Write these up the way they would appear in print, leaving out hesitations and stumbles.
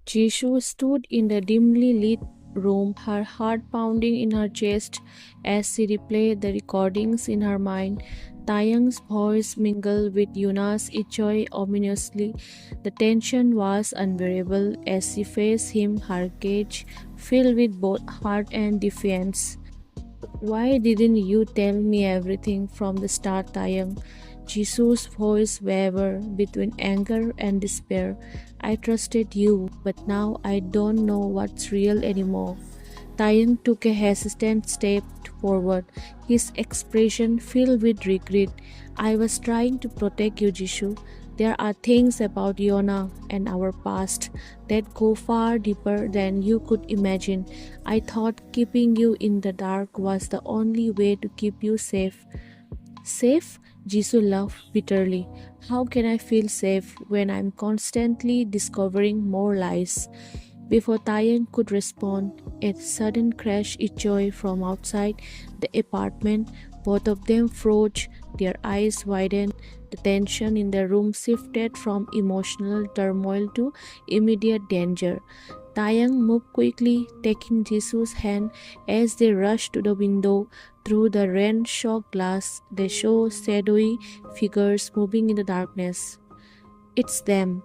Jishu stood in the dimly lit room, her heart pounding in her chest as she replayed the recordings in her mind. Taeyang's voice mingled with Yuna's echoey ominously. The tension was unbearable as she faced him, her gaze filled with both heart and defiance. Why didn't you tell me everything from the start, Taeyang? Jisu's voice wavered between anger and despair. I trusted you, but now I don't know what's real anymore. Taeyang took a hesitant step forward, his expression filled with regret. I was trying to protect you, Jishu. There are things about Yona and our past that go far deeper than you could imagine. I thought keeping you in the dark was the only way to keep you safe. Safe? Jisoo laughed bitterly. How can I feel safe when I'm constantly discovering more lies? Before Taeyang could respond, a sudden crash echoed from outside the apartment. Both of them froze, their eyes widened. The tension in the room shifted from emotional turmoil to immediate danger. Taeyang moved quickly, taking Jisoo's hand as they rushed to the window. Through the rain-soaked glass, they saw shadowy figures moving in the darkness. It's them,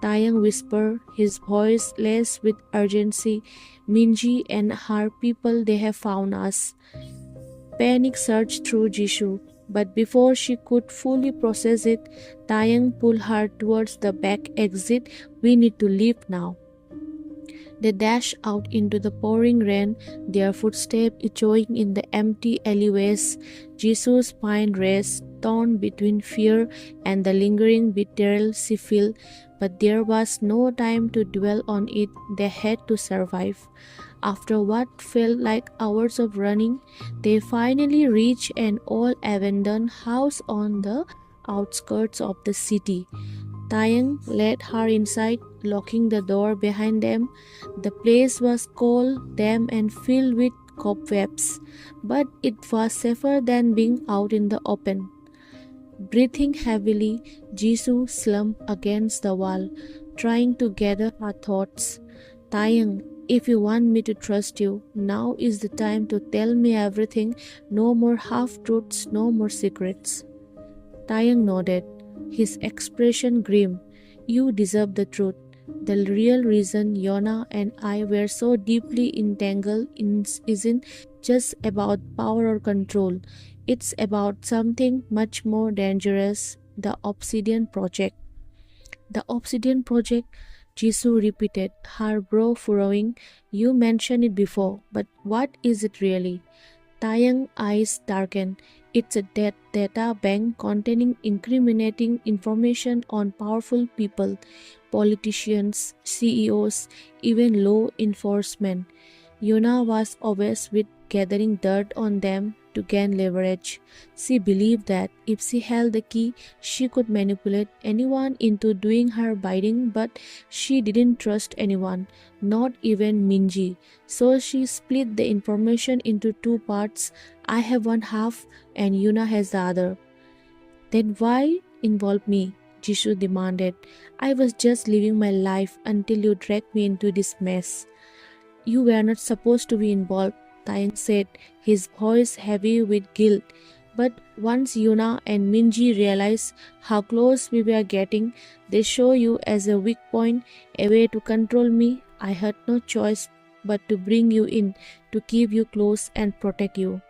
Taeyang whispered, his voice laced with urgency. Minji and her people, they have found us. Panic surged through Jisoo, but before she could fully process it, Taeyang pulled her towards the back exit. We need to leave now. They dashed out into the pouring rain, their footsteps echoing in the empty alleyways. Jisoo's spine raced, torn between fear and the lingering betrayal she felt, but there was no time to dwell on it. They had to survive. After what felt like hours of running, they finally reached an old abandoned house on the outskirts of the city. Taeyang led her inside, locking the door behind them. The place was cold, damp, and filled with cobwebs, but it was safer than being out in the open. Breathing heavily, Jisoo slumped against the wall, trying to gather her thoughts. Taeyang, if you want me to trust you, now is the time to tell me everything. No more half-truths, no more secrets. Taeyang nodded, his expression grim. You deserve the truth. The real reason Yona and I were so deeply entangled isn't just about power or control. It's about something much more dangerous, the Obsidian Project. The Obsidian Project, Jisoo repeated, her brow furrowing. You mentioned it before, but what is it really? Taeyang's eyes darkened. It's a data bank containing incriminating information on powerful people, politicians, CEOs, even law enforcement. Yuna was obsessed with gathering dirt on them to gain leverage. She believed that if she held the key, she could manipulate anyone into doing her bidding, but she didn't trust anyone, not even Minji. So she split the information into two parts. I have one half and Yuna has the other. Then why involve me? Jishu demanded. I was just living my life until you dragged me into this mess. You were not supposed to be involved, Taeyang said, his voice heavy with guilt. But once Yuna and Minji realized how close we were getting, they saw you as a weak point, a way to control me. I had no choice but to bring you in, to keep you close and protect you.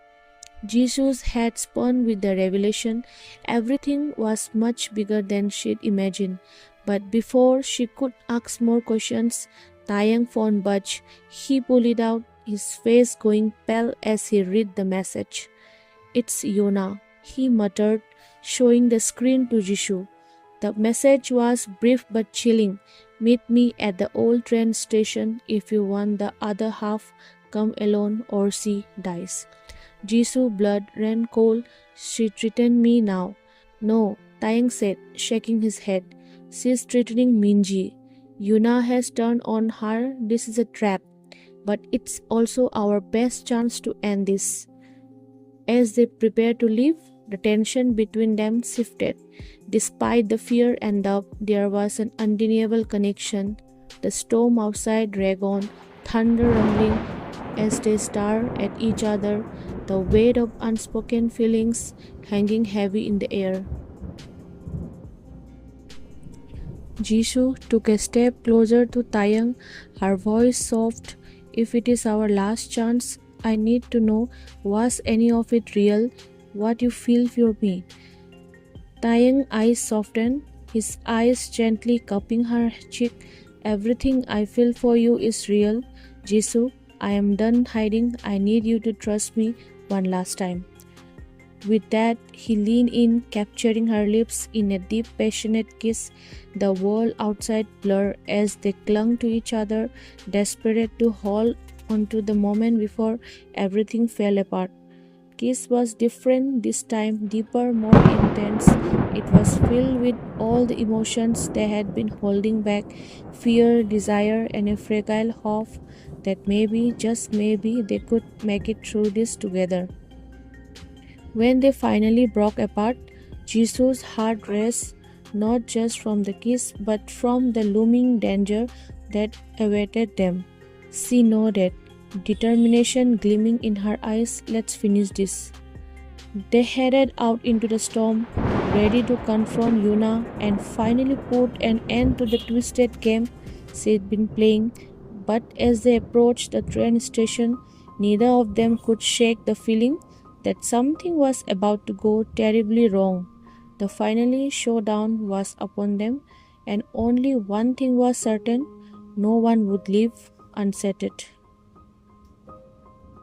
Jisu's head spun with the revelation. Everything was much bigger than she'd imagined. But before she could ask more questions, Taeyang phone budged. He pulled it out, his face going pale as he read the message. It's Yona, he muttered, showing the screen to Jisoo. The message was brief but chilling. Meet me at the old train station if you want the other half. Come alone or she dies. Jisoo blood ran cold. She threatened me now. No, Taeyang said, shaking his head. She's threatening Minji. Yuna has turned on her. This is a trap. But it's also our best chance to end this. As they prepared to leave, the tension between them shifted. Despite the fear and doubt, there was an undeniable connection. The storm outside dragged on, thunder rumbling as they stared at each other, the weight of unspoken feelings hanging heavy in the air. Jisoo took a step closer to Taeyang, her voice soft. If it is our last chance, I need to know, was any of it real? What you feel for me? Taeyang's eyes softened, his eyes gently cupping her cheek. Everything I feel for you is real. Jisoo, I am done hiding. I need you to trust me one last time. With that, he leaned in, capturing her lips in a deep, passionate kiss. The world outside blurred as they clung to each other, desperate to hold onto the moment before everything fell apart. Kiss was different this time, deeper, more intense. It was filled with all the emotions they had been holding back, fear, desire, and a fragile hope that maybe, just maybe, they could make it through this together. When they finally broke apart, Jisoo's heart raced, not just from the kiss but from the looming danger that awaited them. She nodded, determination gleaming in her eyes. Let's finish this. They headed out into the storm, ready to confront Yuna and finally put an end to the twisted game she'd been playing. But as they approached the train station, neither of them could shake the feeling that something was about to go terribly wrong. The finally showdown was upon them, and only one thing was certain: no one would leave unsatted.